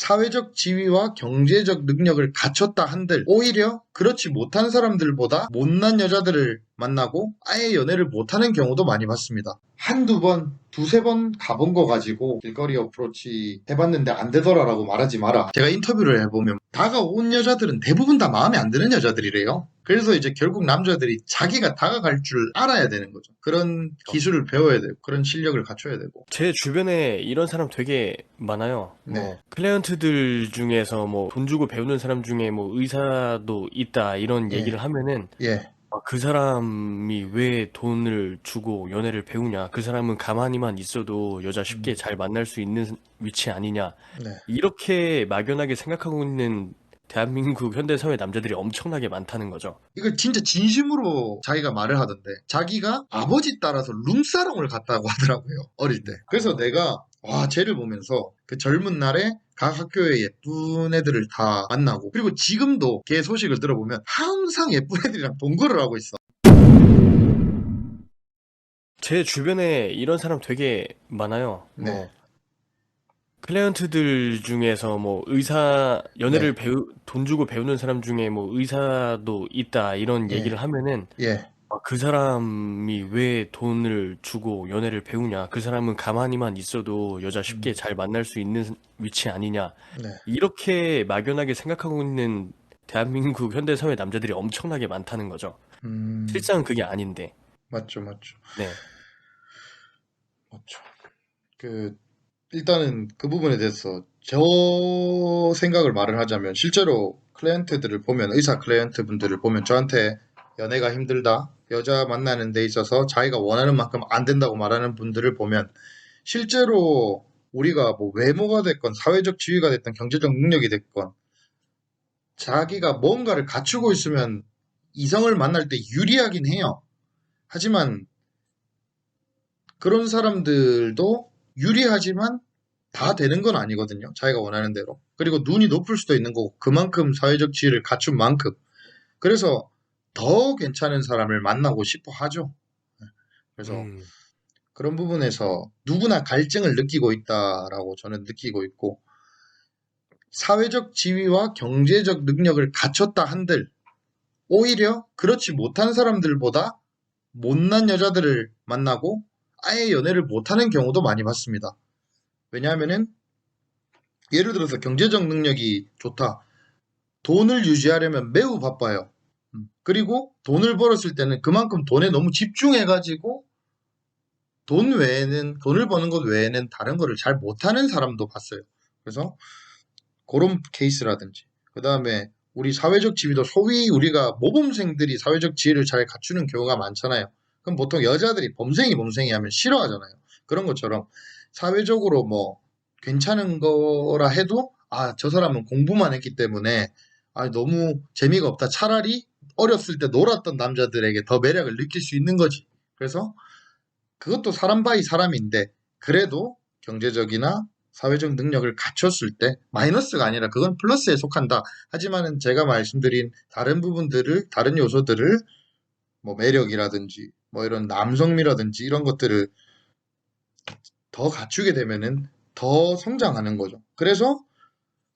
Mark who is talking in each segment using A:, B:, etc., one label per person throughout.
A: 사회적 지위와 경제적 능력을 갖췄다 한들 오히려 그렇지 못한 사람들보다 못난 여자들을 만나고 아예 연애를 못하는 경우도 많이 봤습니다. 한두 번, 두세 번 가본 거 가지고 길거리 어프로치 해봤는데 안 되더라라고 말하지 마라. 제가 인터뷰를 해보면 다가온 여자들은 대부분 다 마음에 안 드는 여자들이래요. 그래서 이제 결국 남자들이 자기가 다가갈 줄 알아야 되는 거죠. 그런 기술을 배워야 되고 그런 실력을 갖춰야 되고.
B: 제 주변에 이런 사람 되게 많아요.
A: 네.
B: 클라이언트들 중에서 돈 주고 배우는 사람 중에 의사도 있다 이런
A: 예.
B: 얘기를 하면은
A: 예.
B: 그 사람이 왜 돈을 주고 연애를 배우냐? 그 사람은 가만히만 있어도 여자 쉽게 잘 만날 수 있는 위치 아니냐?
A: 네.
B: 이렇게 막연하게 생각하고 있는 대한민국 현대사회 남자들이 엄청나게 많다는 거죠.
A: 이걸 진짜 진심으로 자기가 말을 하던데 자기가 아버지 따라서 룸사롱을 갔다고 하더라고요. 어릴 때. 그래서 내가 와 쟤를 보면서 그 젊은 날에 각 학교의 예쁜 애들을 다 만나고 그리고 지금도 걔 소식을 들어보면 항상 예쁜 애들이랑 동거를 하고 있어.
B: 제 주변에 이런 사람 되게 많아요.
A: 네.
B: 클라이언트들 중에서
A: 네.
B: 돈 주고 배우는 사람 중에 의사도 있다 이런
A: 예.
B: 얘기를 하면은
A: 예.
B: 그 사람이 왜 돈을 주고 연애를 배우냐? 그 사람은 가만히만 있어도 여자 쉽게 잘 만날 수 있는 위치 아니냐?
A: 네.
B: 이렇게 막연하게 생각하고 있는 대한민국 현대사회 남자들이 엄청나게 많다는 거죠.
A: 음,
B: 실상은 그게 아닌데.
A: 맞죠, 맞죠.
B: 네.
A: 맞죠. 그 일단은 그 부분에 대해서 저 생각을 말을 하자면 실제로 클라이언트들을 보면 의사 클라이언트 분들을 보면 저한테 연애가 힘들다 여자 만나는 데 있어서 자기가 원하는 만큼 안 된다고 말하는 분들을 보면 실제로 우리가 뭐 외모가 됐건 사회적 지위가 됐든 경제적 능력이 됐건 자기가 뭔가를 갖추고 있으면 이성을 만날 때 유리하긴 해요. 하지만 그런 사람들도 유리하지만 다 되는 건 아니거든요. 자기가 원하는 대로. 그리고 눈이 높을 수도 있는 거고 그만큼 사회적 지위를 갖춘 만큼. 그래서 더 괜찮은 사람을 만나고 싶어 하죠. 그래서
B: 음.
A: 그런 부분에서 누구나 갈증을 느끼고 있다라고 저는 느끼고 있고 사회적 지위와 경제적 능력을 갖췄다 한들 오히려 그렇지 못한 사람들보다 못난 여자들을 만나고 아예 연애를 못하는 경우도 많이 봤습니다. 왜냐하면은 예를 들어서 경제적 능력이 좋다. 돈을 유지하려면 매우 바빠요. 그리고 돈을 벌었을 때는 그만큼 돈에 너무 집중해가지고 돈을 버는 것 외에는 다른 거를 잘 못하는 사람도 봤어요. 그래서 그런 케이스라든지. 그 다음에 우리 사회적 지위도 소위 우리가 모범생들이 사회적 지위를 잘 갖추는 경우가 많잖아요. 그럼 보통 여자들이 범생이 하면 싫어하잖아요. 그런 것처럼 사회적으로 뭐 괜찮은 거라 해도 저 사람은 공부만 했기 때문에 너무 재미가 없다. 차라리 어렸을 때 놀았던 남자들에게 더 매력을 느낄 수 있는 거지. 그래서 그것도 사람 바이 사람인데 그래도 경제적이나 사회적 능력을 갖췄을 때 마이너스가 아니라 그건 플러스에 속한다. 하지만은 제가 말씀드린 다른 부분들을 다른 요소들을 뭐 매력이라든지 뭐 이런 남성미라든지 이런 것들을 더 갖추게 되면은 더 성장하는 거죠. 그래서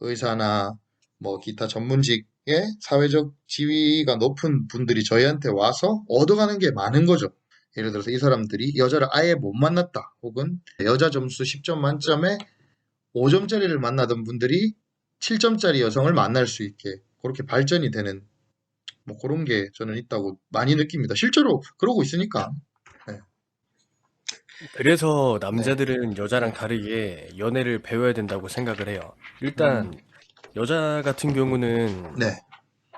A: 의사나 뭐 기타 전문직의 사회적 지위가 높은 분들이 저희한테 와서 얻어가는 게 많은 거죠. 예를 들어서 이 사람들이 여자를 아예 못 만났다. 혹은 여자 점수 10점 만점에 5점짜리를 만나던 분들이 7점짜리 여성을 만날 수 있게 그렇게 발전이 되는 뭐 그런 게 저는 있다고 많이 느낍니다. 실제로 그러고 있으니까. 네.
B: 그래서
A: 네.
B: 남자들은 여자랑
A: 네.
B: 다르게 연애를 배워야 된다고 생각을 해요.
A: 음,
B: 일단 여자 같은 경우는
A: 네.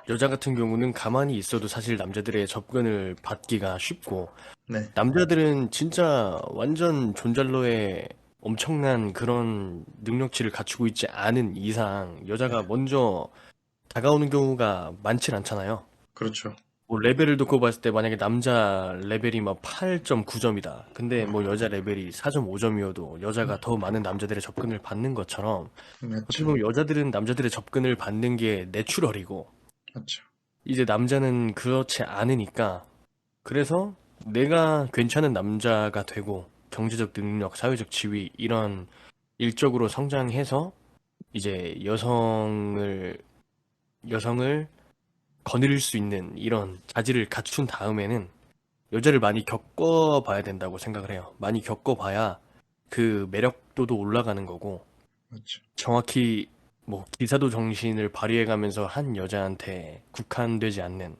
B: 여자 같은 경우는 가만히 있어도 사실 남자들의 접근을 받기가 쉽고,
A: 네.
B: 남자들은 진짜 완전 존잘러의 엄청난 그런 능력치를 갖추고 있지 않은 이상 여자가
A: 네.
B: 먼저 다가오는 경우가 많진 않잖아요.
A: 그렇죠.
B: 레벨을 놓고 봤을 때 만약에 남자 레벨이 8.9점이다. 근데 여자 레벨이 4.5점이어도 여자가 더 많은 남자들의 접근을 받는 것처럼 어떻게
A: 맞죠.
B: 보면 여자들은 남자들의 접근을 받는 게 내추럴이고
A: 맞죠.
B: 이제 남자는 그렇지 않으니까, 그래서 내가 괜찮은 남자가 되고 경제적 능력, 사회적 지위 이런 일적으로 성장해서 이제 여성을 거느릴 수 있는 이런 자질을 갖춘 다음에는 여자를 많이 겪어봐야 된다고 생각을 해요. 많이 겪어봐야 그 매력도도 올라가는 거고,
A: 맞죠.
B: 정확히 뭐 기사도 정신을 발휘해가면서 한 여자한테 국한되지 않는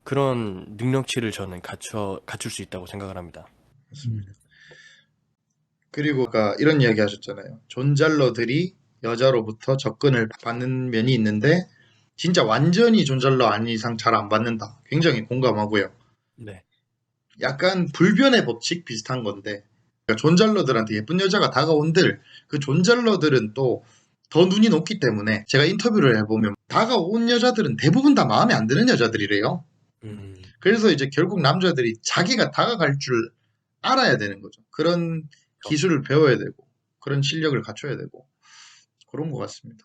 B: 그런 능력치를 저는 갖출 수 있다고 생각을 합니다.
A: 맞습니다. 그리고 아까 이런 이야기 하셨잖아요. 존잘러들이 여자로부터 접근을 받는 면이 있는데 진짜 완전히 존잘러 아닌 이상 잘 안 받는다. 굉장히 공감하고요.
B: 네.
A: 약간 불변의 법칙 비슷한 건데 그러니까 존잘러들한테 예쁜 여자가 다가온들 그 존잘러들은 또 더 눈이 높기 때문에 제가 인터뷰를 해보면 다가온 여자들은 대부분 다 마음에 안 드는 여자들이래요.
B: 음,
A: 그래서 이제 결국 남자들이 자기가 다가갈 줄 알아야 되는 거죠. 그런
B: 그렇죠.
A: 기술을 배워야 되고 그런 실력을 갖춰야 되고 그런 것 같습니다.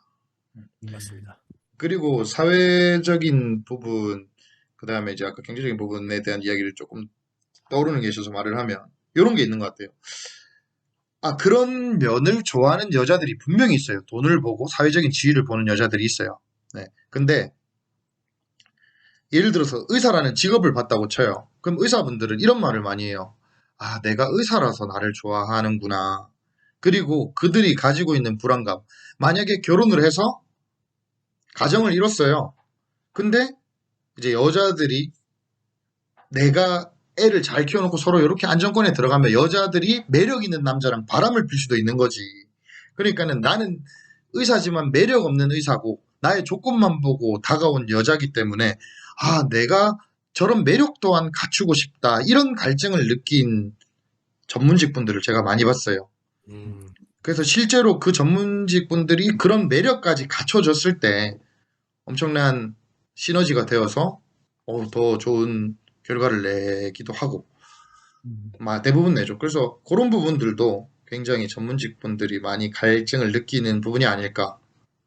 B: 맞습니다.
A: 그리고 사회적인 부분, 그 다음에 이제 아까 경제적인 부분에 대한 이야기를 조금 떠오르는 게 있어서 말을 하면 이런 게 있는 것 같아요. 아, 그런 면을 좋아하는 여자들이 분명히 있어요. 돈을 보고 사회적인 지위를 보는 여자들이 있어요. 네. 근데 예를 들어서 의사라는 직업을 봤다고 쳐요. 그럼 의사분들은 이런 말을 많이 해요. 아, 내가 의사라서 나를 좋아하는구나. 그리고 그들이 가지고 있는 불안감. 만약에 결혼을 해서 가정을 이뤘어요. 근데 이제 여자들이 내가 애를 잘 키워놓고 서로 이렇게 안정권에 들어가면 여자들이 매력 있는 남자랑 바람을 필 수도 있는 거지. 그러니까는 나는 의사지만 매력 없는 의사고 나의 조건만 보고 다가온 여자기 때문에 아, 내가 저런 매력 또한 갖추고 싶다. 이런 갈증을 느낀 전문직 분들을 제가 많이 봤어요.
B: 음,
A: 그래서 실제로 그 전문직 분들이 그런 매력까지 갖춰졌을 때 엄청난 시너지가 되어서 더 좋은 결과를 내기도 하고 대부분 내죠. 그래서 그런 부분들도 굉장히 전문직 분들이 많이 갈증을 느끼는 부분이 아닐까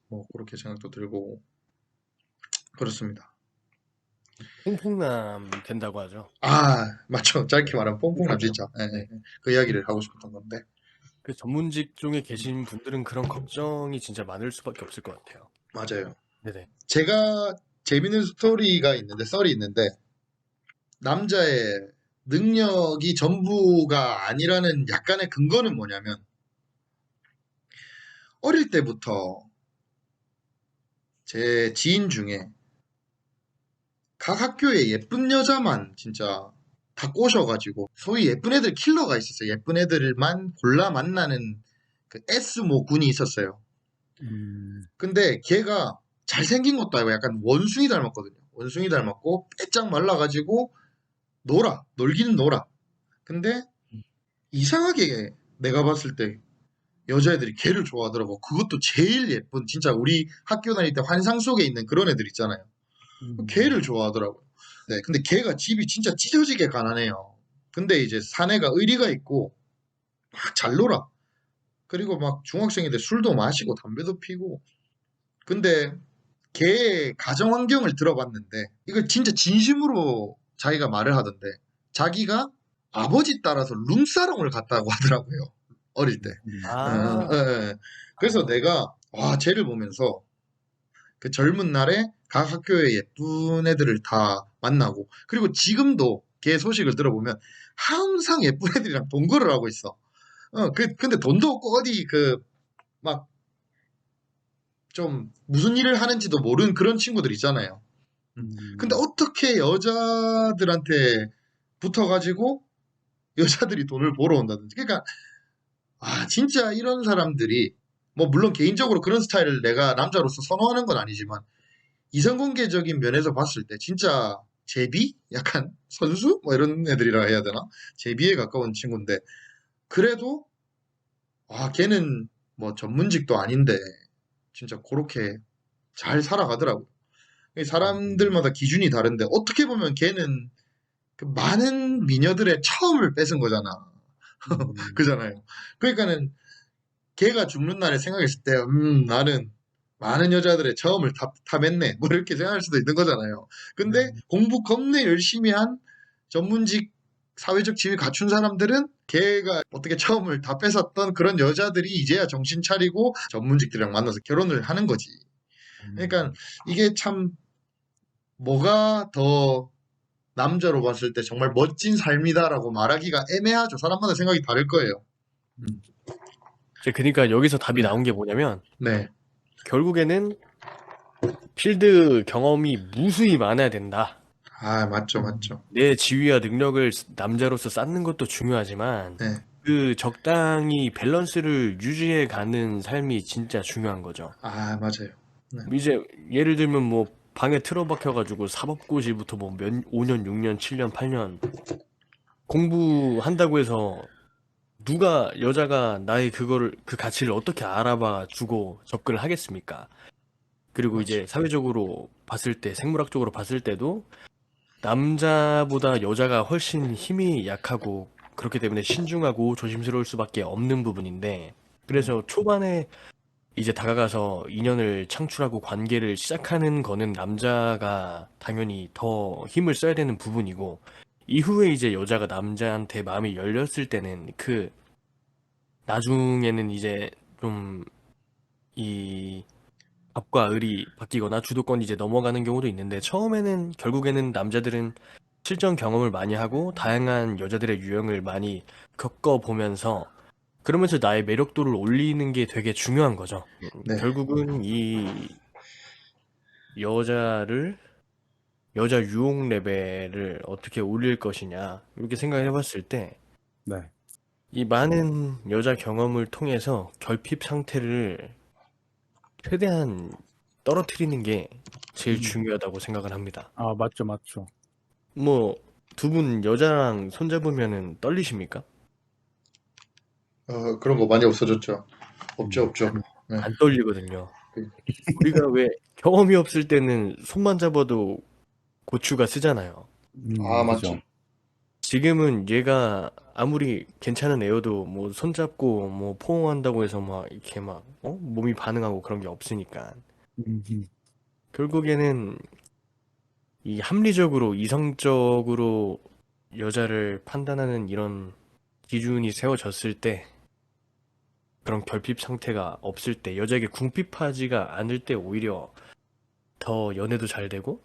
A: 뭐 그렇게 생각도 들고 그렇습니다.
B: 퐁퐁남 된다고 하죠.
A: 아, 맞죠. 짧게 말하면 뽕뽕남
B: 그렇죠.
A: 진짜. 예, 예,
B: 네.
A: 예. 그 이야기를 하고 싶었던 건데.
B: 그 전문 직종에 계신 분들은 그런 걱정이 진짜 많을 수밖에 없을 것 같아요.
A: 맞아요.
B: 네네.
A: 제가 재밌는 스토리가 있는데, 썰이 있는데, 남자의 능력이 전부가 아니라는 약간의 근거는 뭐냐면, 어릴 때부터 제 지인 중에 각 학교에 예쁜 여자만 진짜 다 꼬셔가지고 소위 예쁜 애들 킬러가 있었어요. 예쁜 애들만 골라 만나는 그 S모 군이 있었어요. 근데 걔가 잘생긴 것도 아니고 약간 원숭이 닮았거든요. 원숭이 닮았고 빼짝 말라가지고 놀기는 놀아. 근데 이상하게 내가 봤을 때 여자애들이 걔를 좋아하더라고. 그것도 제일 예쁜 진짜 우리 학교 다닐 때 환상 속에 있는 그런 애들 있잖아요. 걔를 좋아하더라고요. 네, 근데 걔가 집이 진짜 찢어지게 가난해요. 근데 이제 사내가 의리가 있고 막 잘 놀아. 그리고 막 중학생인데 술도 마시고 담배도 피고. 근데 걔의 가정 환경을 들어봤는데 이걸 진짜 진심으로 자기가 말을 하던데 자기가 아버지 따라서 룸사롱을 갔다고 하더라고요. 어릴 때. 예,
B: 아,
A: 예. 그래서 내가 와 쟤를 보면서 그 젊은 날에 각 학교의 예쁜 애들을 다 만나고 그리고 지금도 걔 소식을 들어보면 항상 예쁜 애들이랑 동거를 하고 있어. 근데 돈도 없고 어디 막 좀 무슨 일을 하는지도 모르는 그런 친구들 있잖아요. 근데 어떻게 여자들한테 붙어가지고 여자들이 돈을 벌어 온다든지. 그러니까 진짜 이런 사람들이 뭐 물론 개인적으로 그런 스타일을 내가 남자로서 선호하는 건 아니지만 이성관계적인 면에서 봤을 때 진짜 제비? 약간 선수? 뭐 이런 애들이라 해야 되나? 제비에 가까운 친구인데 그래도 걔는 뭐 전문직도 아닌데 진짜 그렇게 잘 살아가더라고. 이 사람들마다 기준이 다른데 어떻게 보면 걔는 그 많은 미녀들의 처음을 뺏은 거잖아. 그잖아요. 그러니까는 걔가 죽는 날에 생각했을 때, 나는 많은 여자들의 처음을 탐했네. 뭐 이렇게 생각할 수도 있는 거잖아요. 근데 공부 겁내 열심히 한 전문직 사회적 지위 갖춘 사람들은 걔가 어떻게 처음을 다 뺏었던 그런 여자들이 이제야 정신 차리고 전문직들이랑 만나서 결혼을 하는 거지. 그러니까 이게 참 뭐가 더 남자로 봤을 때 정말 멋진 삶이다라고 말하기가 애매하죠. 사람마다 생각이 다를 거예요.
B: 그러니까 여기서 답이
A: 네.
B: 나온 게 뭐냐면
A: 네.
B: 결국에는 필드 경험이 무수히 많아야 된다.
A: 아, 맞죠, 맞죠.
B: 내 지위와 능력을 남자로서 쌓는 것도 중요하지만
A: 네.
B: 그 적당히 밸런스를 유지해 가는 삶이 진짜 중요한 거죠.
A: 아, 맞아요.
B: 이제 예를 들면 뭐 방에 틀어박혀가지고 사법고시부터 뭐 5년, 6년, 7년, 8년 공부한다고 해서 누가 여자가 나의 그거를 그 가치를 어떻게 알아봐 주고 접근을 하겠습니까? 그리고
A: 맞죠.
B: 이제 사회적으로 봤을 때 생물학적으로 봤을 때도 남자보다 여자가 훨씬 힘이 약하고 그렇기 때문에 신중하고 조심스러울 수밖에 없는 부분인데 그래서 초반에 이제 다가가서 인연을 창출하고 관계를 시작하는 거는 남자가 당연히 더 힘을 써야 되는 부분이고 이후에 이제 여자가 남자한테 마음이 열렸을 때는 그 나중에는 이제 좀 이 갑과 을이 바뀌거나 주도권이 이제 넘어가는 경우도 있는데 처음에는 결국에는 남자들은 실전 경험을 많이 하고 다양한 여자들의 유형을 많이 겪어보면서 그러면서 나의 매력도를 올리는 게 되게 중요한 거죠.
A: 네.
B: 결국은 이 여자를 여자 유혹 레벨을 어떻게 올릴 것이냐 이렇게 생각을 해봤을 때
C: 네.
B: 이 많은 여자 경험을 통해서 결핍 상태를 최대한 떨어뜨리는 게 제일 중요하다고 생각을 합니다.
C: 아, 맞죠, 맞죠.
B: 뭐 두 분 여자랑 손잡으면은 떨리십니까?
A: 그런 거 많이 없어졌죠. 없죠,
C: 음.
A: 없죠. 네.
B: 안 떨리거든요. 우리가 왜 경험이 없을 때는 손만 잡아도 고추가 쓰잖아요.
A: 아,
C: 그죠.
A: 맞죠.
B: 지금은 얘가 아무리 괜찮은 애여도 뭐 손잡고 뭐 포옹한다고 해서 막 이렇게 막 몸이 반응하고 그런 게 없으니까 결국에는 이 합리적으로 이성적으로 여자를 판단하는 이런 기준이 세워졌을 때 그런 결핍 상태가 없을 때 여자에게 궁핍하지가 않을 때 오히려 더 연애도 잘 되고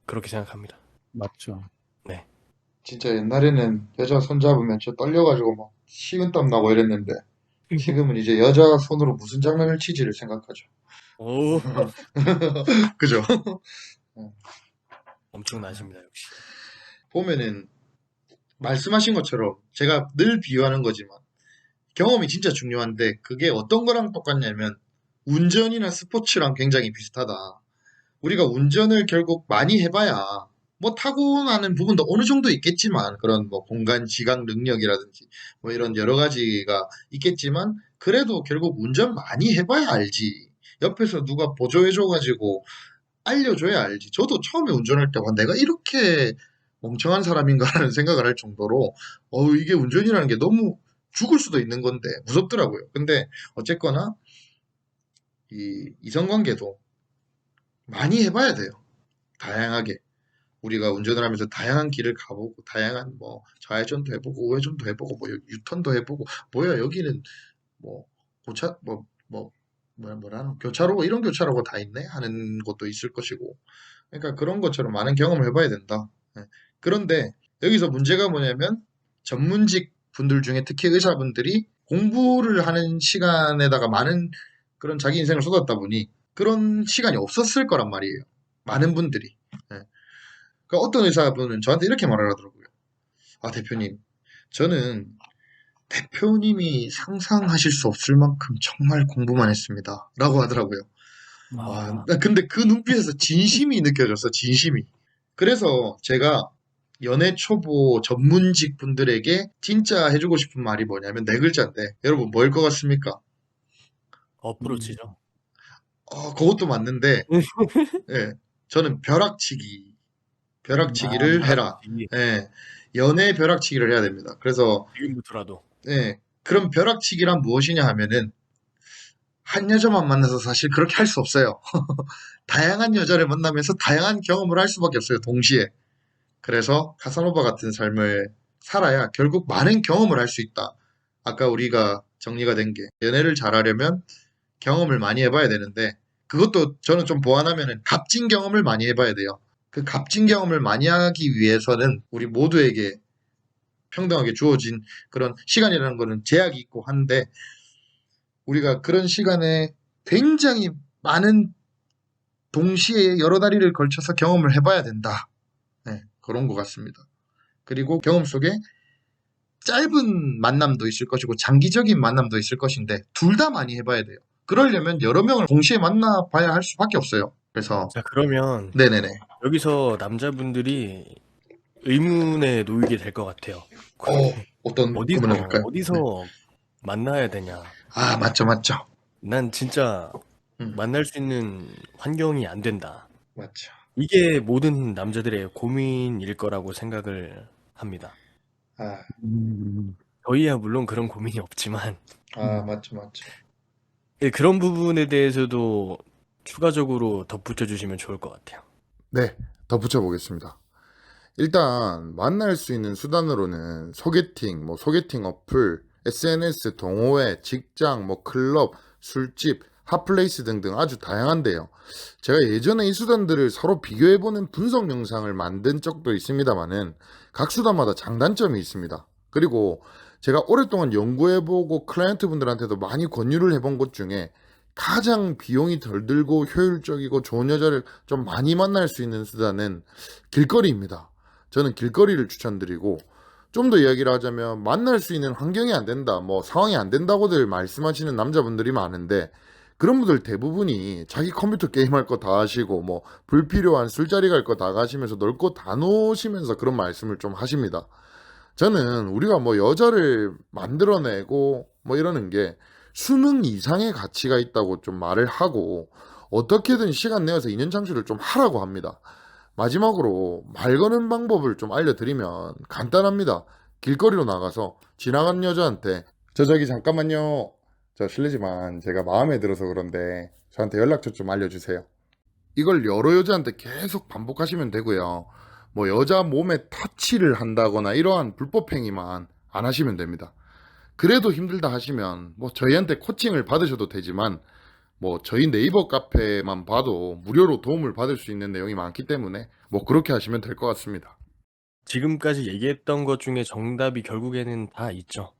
B: 그렇게 생각합니다.
C: 맞죠.
B: 네.
A: 진짜 옛날에는 여자 손 잡으면 저 떨려가지고 막 식은땀 나고 이랬는데 지금은 이제 여자 손으로 무슨 장난을 치지를 생각하죠.
B: 오,
A: 그죠?
B: 엄청나십니다, 역시.
A: 보면은 말씀하신 것처럼 제가 늘 비유하는 거지만 경험이 진짜 중요한데 그게 어떤 거랑 똑같냐면 운전이나 스포츠랑 굉장히 비슷하다. 우리가 운전을 결국 많이 해봐야 뭐 타고나는 부분도 어느 정도 있겠지만 그런 뭐 공간 지각 능력이라든지 뭐 이런 여러 가지가 있겠지만 그래도 결국 운전 많이 해봐야 알지. 옆에서 누가 보조해줘가지고 알려줘야 알지. 저도 처음에 운전할 때 와, 내가 이렇게 멍청한 사람인가라는 생각을 할 정도로 이게 운전이라는 게 너무 죽을 수도 있는 건데 무섭더라고요. 근데 어쨌거나 이 이성관계도 많이 해봐야 돼요. 다양하게. 우리가 운전을 하면서 다양한 길을 가보고 다양한 뭐 좌회전도 해보고 우회전도 해보고 뭐 유턴도 해보고 뭐야 여기는 뭐 고차 뭐라노 교차로 이런 교차로가 다 있네 하는 것도 있을 것이고 그러니까 그런 것처럼 많은 경험을 해봐야 된다. 예. 그런데 여기서 문제가 뭐냐면 전문직 분들 중에 특히 의사분들이 공부를 하는 시간에다가 많은 그런 자기 인생을 쏟았다 보니 그런 시간이 없었을 거란 말이에요. 많은 분들이. 예. 그러니까 어떤 의사분은 저한테 이렇게 말을 하더라고요. 아, 대표님, 저는 대표님이 상상하실 수 없을 만큼 정말 공부만 했습니다. 라고 하더라고요. 와,
C: 아,
A: 나 근데 그 눈빛에서 진심이 느껴졌어, 진심이. 그래서 제가 연애 초보 전문직 분들에게 진짜 해주고 싶은 말이 뭐냐면 네 글자인데, 여러분 뭐일 것 같습니까?
B: 어프로치죠.
A: 그것도 맞는데, 예, 저는 벼락치기를 해라.
B: 벼락치기.
A: 예, 연애 벼락치기를 해야 됩니다. 그래서
B: 지금부터라도.
A: 예, 그럼 벼락치기란 무엇이냐 하면은 한 여자만 만나서 사실 그렇게 할 수 없어요. 다양한 여자를 만나면서 다양한 경험을 할 수밖에 없어요, 동시에. 그래서 카사노바 같은 삶을 살아야 결국 많은 경험을 할 수 있다. 아까 우리가 정리가 된 게 연애를 잘하려면 경험을 많이 해봐야 되는데 그것도 저는 좀 보완하면은 값진 경험을 많이 해봐야 돼요. 그 값진 경험을 많이 하기 위해서는 우리 모두에게 평등하게 주어진 그런 시간이라는 거는 제약이 있고 한데 우리가 그런 시간에 굉장히 많은 동시에 여러 다리를 걸쳐서 경험을 해봐야 된다. 네, 그런 것 같습니다. 그리고 경험 속에 짧은 만남도 있을 것이고 장기적인 만남도 있을 것인데 둘 다 많이 해봐야 돼요. 그러려면 여러 명을 동시에 만나봐야 할 수밖에 없어요. 그래서
B: 자, 그러면
A: 네네네.
B: 여기서 남자분들이 의문에 놓이게 될 것 같아요.
A: 어떤 의문을
B: 어디서,
A: 할까요? 네.
B: 어디서 만나야 되냐.
A: 아, 맞죠, 맞죠.
B: 난 진짜
A: 음,
B: 만날 수 있는 환경이 안 된다.
A: 맞죠.
B: 이게 모든 남자들의 고민일 거라고 생각을 합니다.
A: 아,
C: 음,
B: 저희야 물론 그런 고민이 없지만,
A: 맞죠, 맞죠.
B: 예, 그런 부분에 대해서도 추가적으로 덧붙여 주시면 좋을 것 같아요.
C: 네, 덧붙여 보겠습니다. 일단 만날 수 있는 수단으로는 소개팅, 뭐 소개팅 어플, SNS, 동호회, 직장, 뭐 클럽, 술집, 핫플레이스 등등 아주 다양한데요. 제가 예전에 이 수단들을 서로 비교해보는 분석 영상을 만든 적도 있습니다만은 각 수단마다 장단점이 있습니다. 그리고 제가 오랫동안 연구해보고 클라이언트 분들한테도 많이 권유를 해본 것 중에 가장 비용이 덜 들고 효율적이고 좋은 여자를 좀 많이 만날 수 있는 수단은 길거리입니다. 저는 길거리를 추천드리고 좀 더 이야기를 하자면 만날 수 있는 환경이 안 된다, 뭐 상황이 안 된다고들 말씀하시는 남자분들이 많은데 그런 분들 대부분이 자기 컴퓨터 게임할 거 다 하시고 뭐 불필요한 술자리 갈 거 다 가시면서 놀 거 다 놓으시면서 그런 말씀을 좀 하십니다. 저는 우리가 뭐 여자를 만들어내고 뭐 이러는 게 수능 이상의 가치가 있다고 좀 말을 하고 어떻게든 시간 내어서 인연 창출을 좀 하라고 합니다. 마지막으로 말 거는 방법을 좀 알려드리면 간단합니다. 길거리로 나가서 지나간 여자한테 저기 잠깐만요. 저 실례지만 제가 마음에 들어서 그런데 저한테 연락처 좀 알려주세요. 이걸 여러 여자한테 계속 반복하시면 되고요. 뭐 여자 몸에 터치를 한다거나 이러한 불법 행위만 안 하시면 됩니다. 그래도 힘들다 하시면 뭐 저희한테 코칭을 받으셔도 되지만 뭐 저희 네이버 카페만 봐도 무료로 도움을 받을 수 있는 내용이 많기 때문에 뭐 그렇게 하시면 될 것 같습니다.
B: 지금까지 얘기했던 것 중에 정답이 결국에는 다 있죠.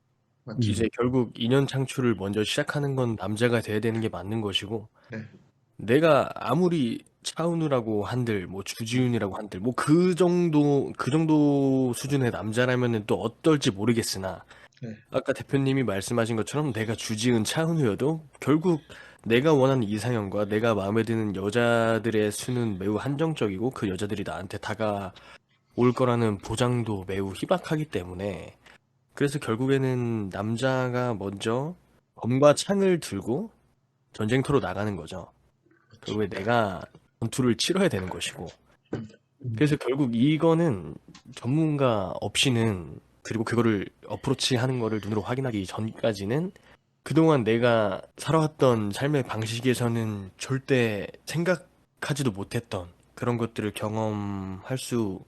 A: 맞죠.
B: 이제 결국 인연 창출을 먼저 시작하는 건 남자가 돼야 되는 게 맞는 것이고,
A: 네.
B: 내가 아무리 차은우라고 한들, 뭐 주지훈이라고 한들, 뭐 그 정도 수준의 남자라면은 또 어떨지 모르겠으나,
A: 네.
B: 아까 대표님이 말씀하신 것처럼 내가 주지훈, 차은우여도 결국 내가 원하는 이상형과 내가 마음에 드는 여자들의 수는 매우 한정적이고 그 여자들이 나한테 다가올 거라는 보장도 매우 희박하기 때문에 그래서 결국에는 남자가 먼저 검과 창을 들고 전쟁터로 나가는 거죠. 결국에 내가 전투를 치러야 되는 것이고. 그래서 결국 이거는 전문가 없이는 그리고 그거를 어프로치 하는 거를 눈으로 확인하기 전까지는 그동안 내가 살아왔던 삶의 방식에서는 절대 생각하지도 못했던 그런 것들을 경험할 수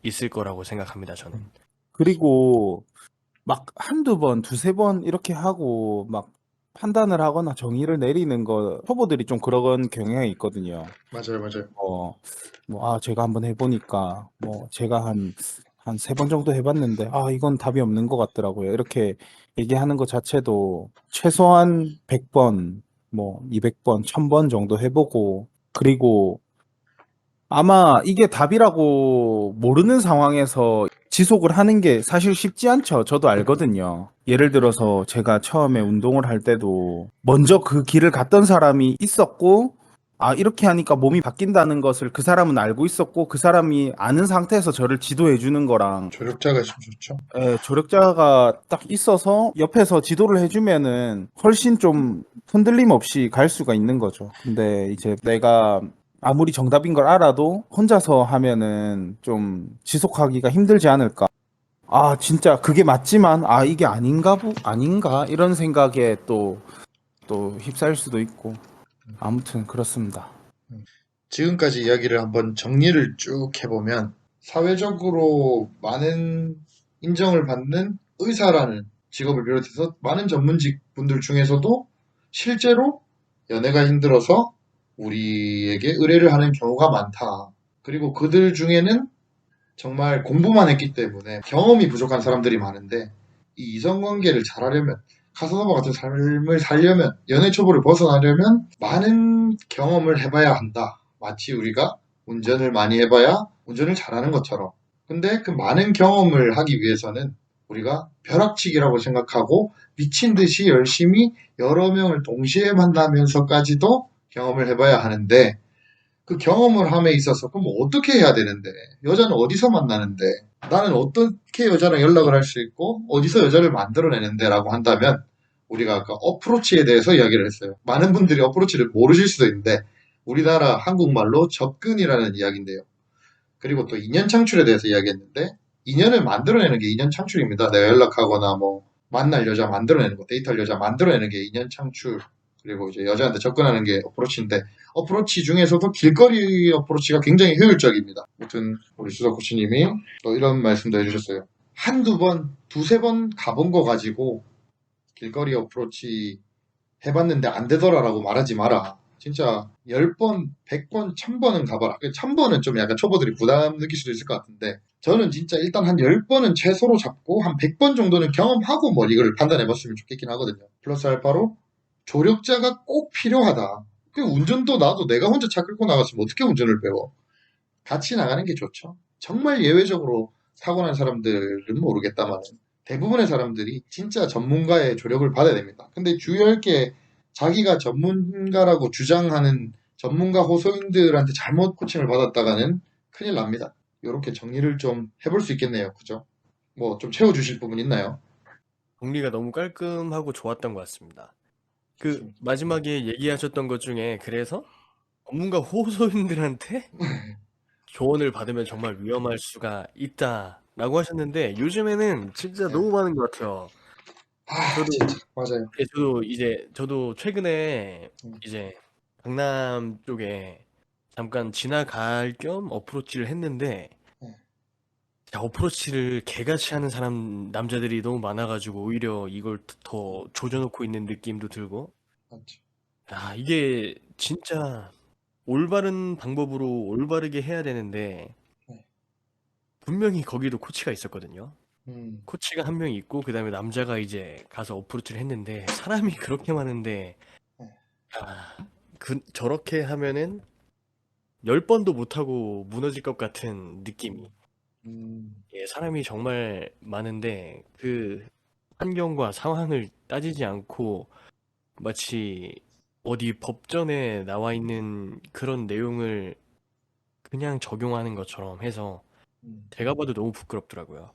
B: 있을 거라고 생각합니다, 저는.
D: 그리고 막 한두 번, 두세 번 이렇게 하고 막 판단을 하거나 정의를 내리는 거 초보들이 좀 그런 경향이 있거든요.
A: 맞아요, 맞아요.
D: 제가 한번 해보니까 제가 한 세 번 정도 해봤는데 이건 답이 없는 것 같더라고요. 이렇게 얘기하는 것 자체도 최소한 100번, 200번, 1000번 정도 해보고 그리고 아마 이게 답이라고 모르는 상황에서 지속을 하는 게 사실 쉽지 않죠. 저도 알거든요. 예를 들어서 제가 처음에 운동을 할 때도 먼저 그 길을 갔던 사람이 있었고, 이렇게 하니까 몸이 바뀐다는 것을 그 사람은 알고 있었고, 그 사람이 아는 상태에서 저를 지도해 주는 거랑,
A: 조력자가 있으면 좋죠.
D: 조력자가 딱 있어서 옆에서 지도를 해주면은 훨씬 좀 흔들림 없이 갈 수가 있는 거죠. 근데 이제 내가 아무리 정답인 걸 알아도 혼자서 하면은 좀 지속하기가 힘들지 않을까. 진짜 그게 맞지만, 이게 아닌가? 이런 생각에 또 휩싸일 수도 있고. 아무튼 그렇습니다.
A: 지금까지 이야기를 한번 정리를 쭉 해보면 사회적으로 많은 인정을 받는 의사라는 직업을 비롯해서 많은 전문직 분들 중에서도 실제로 연애가 힘들어서 우리에게 의뢰를 하는 경우가 많다. 그리고 그들 중에는 정말 공부만 했기 때문에 경험이 부족한 사람들이 많은데 이 이성관계를 잘하려면 카사노바 같은 삶을 살려면 연애 초보를 벗어나려면 많은 경험을 해봐야 한다. 마치 우리가 운전을 많이 해봐야 운전을 잘하는 것처럼. 근데 그 많은 경험을 하기 위해서는 우리가 벼락치기라고 생각하고 미친 듯이 열심히 여러 명을 동시에 만나면서까지도 경험을 해봐야 하는데 그 경험을 함에 있어서 그럼 어떻게 해야 되는데 여자는 어디서 만나는데 나는 어떻게 여자랑 연락을 할 수 있고 어디서 여자를 만들어내는데 라고 한다면 우리가 아까 어프로치에 대해서 이야기를 했어요. 많은 분들이 어프로치를 모르실 수도 있는데 우리나라 한국말로 접근이라는 이야기인데요. 그리고 또 인연 창출에 대해서 이야기했는데 인연을 만들어내는 게 인연 창출입니다. 내가 연락하거나 뭐 만날 여자 만들어내는 거, 데이트할 여자 만들어내는 게 인연 창출. 그리고 이제 여자한테 접근하는 게 어프로치인데 어프로치 중에서도 길거리 어프로치가 굉장히 효율적입니다. 아무튼 우리 수석 코치님이 또 이런 말씀도 해주셨어요. 한두 번, 두세 번 가본 거 가지고 길거리 어프로치 해봤는데 안 되더라라고 말하지 마라. 진짜 10번, 100번, 1000번은 가봐라. 1000번은 좀 약간 초보들이 부담 느낄 수도 있을 것 같은데 저는 진짜 일단 한 10번은 최소로 잡고 한 100번 정도는 경험하고 뭐 이걸 판단해봤으면 좋겠긴 하거든요. 플러스 알파로 조력자가 꼭 필요하다. 그 운전도 나도 내가 혼자 차 끌고 나갔으면 어떻게 운전을 배워? 같이 나가는 게 좋죠. 정말 예외적으로 사고 난 사람들은 모르겠다만 대부분의 사람들이 진짜 전문가의 조력을 받아야 됩니다. 근데 주의할 게 자기가 전문가라고 주장하는 전문가 호소인들한테 잘못 코칭을 받았다가는 큰일 납니다. 이렇게 정리를 좀 해볼 수 있겠네요. 그죠? 뭐 좀 채워주실 부분 있나요?
B: 정리가 너무 깔끔하고 좋았던 것 같습니다. 그 마지막에 얘기하셨던 것 중에 그래서 전문가 호소인들한테 조언을 받으면 정말 위험할 수가 있다라고 하셨는데 요즘에는 진짜
A: 네.
B: 너무 많은 것 같아요. 저도
A: 진짜 맞아요.
B: 저도 최근에
A: 음.
B: 이제 강남 쪽에 잠깐 지나갈 겸 어프로치를 했는데
A: 네.
B: 야, 어프로치를 개같이 하는 남자들이 너무 많아가지고 오히려 이걸 더 조져놓고 있는 느낌도 들고
A: 맞죠.
B: 야, 이게 진짜 올바른 방법으로 올바르게 해야 되는데
A: 네.
B: 분명히 거기도 코치가 있었거든요.
A: 음.
B: 코치가 한 명 있고 그다음에 남자가 이제 가서 어프로치를 했는데 사람이 그렇게 많은데
A: 네.
B: 아, 저렇게 하면은 10번도 못하고 무너질 것 같은 느낌이 예, 사람이 정말 많은데 그 환경과 상황을 따지지 않고 마치 어디 법전에 나와 있는 그런 내용을 그냥 적용하는 것처럼 해서
A: 음.
B: 제가 봐도 너무 부끄럽더라고요.